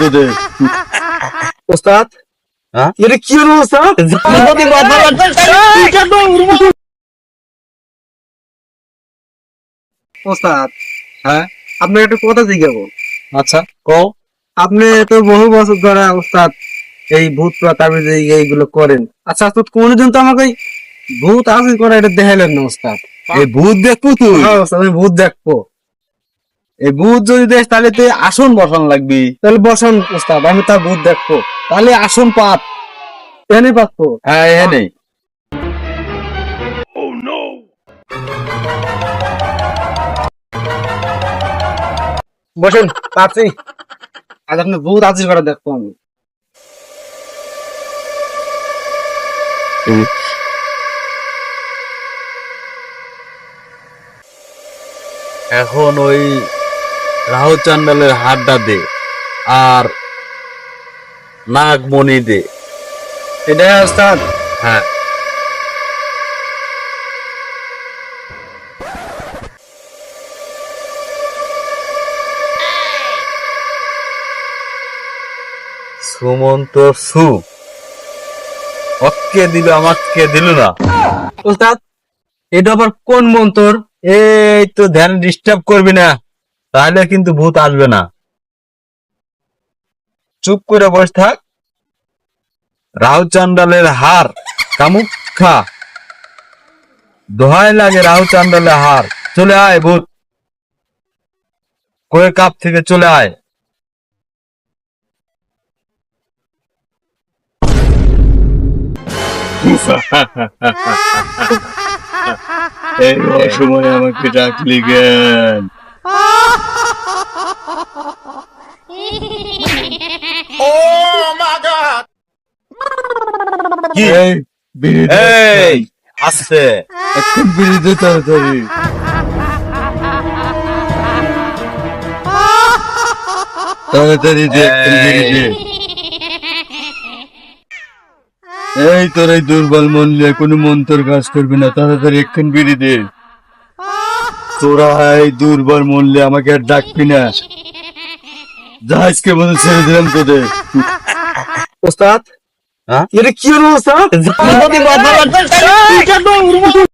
তোদের ওস্তাদ হ্যাঁ এটা কি হলো ওস্তাদ? ওস্তাদ হ্যাঁ আপনার একটা কথা জিজ্ঞাসা। আচ্ছা কও। আপনি তো বহু বছর ধরে ওস্তাদ এই ভূত তাবিজ এইগুলো করেন। আচ্ছা ওস্তাদ কোনদিন তো আমাকে এই ভূত আসিল করা এটা দেখাইলেন না ওস্তাদ। এই ভূত দেখবো তুই? হ্যাঁ ওস্তাদ আমি ভূত দেখবো। এই ভূত যদি দেখ তাহলে তুই আসন বসান লাগবি। তাহলে বসান ওস্তাদ, আমি তার ভূত দেখবো। তাহলে আসন পাত। এনে পাবো। হ্যাঁ এ নেই। বসেন পাচ্ছি। আজ আপনি ভূত আসিল করা দেখবো আমি। এখন ওই রাহু চান্ডালের হাতটা দে আর নাগমণি দে। এটা ওস্তাদ হ্যাঁ সুমন্ত সু অক্কে দিল আমাকে দিল না। ওস্তাদ এটা আবার কোন মন্তর? এই তো ধ্যান ডিস্টার্ব করবি না, তাহলে কিন্তু ভূত আসবে না। চুপ করে বসে থাক। রাহু চান্ডালের হার কামুক্ষা দোহাই লাগে, রাহু চান্ডালের হার। চলে আয় ভূত, কয়ে কাপ থেকে চলে আয়। এই অসময় আমাকে ডাকলি কেন? কি এই আসছে এখন বিড়ি দে তাড়াতাড়ি। তাড়াতাড়ি দে বিড়ি দে। এই তোর এই দুর্বল মন নিয়ে কোনো মন্তর কাজ করবি না, তাড়াতাড়ি এক্ষুন বিড়ি দে। তোরা এই দুর্বল মন নিয়ে আমাকে আর ডাকবি না। যা আজকে মনে ছেড়ে দিলাম তোদের। ওস্তাদ হ্যাঁ এটা কি হলো ওস্তাদ?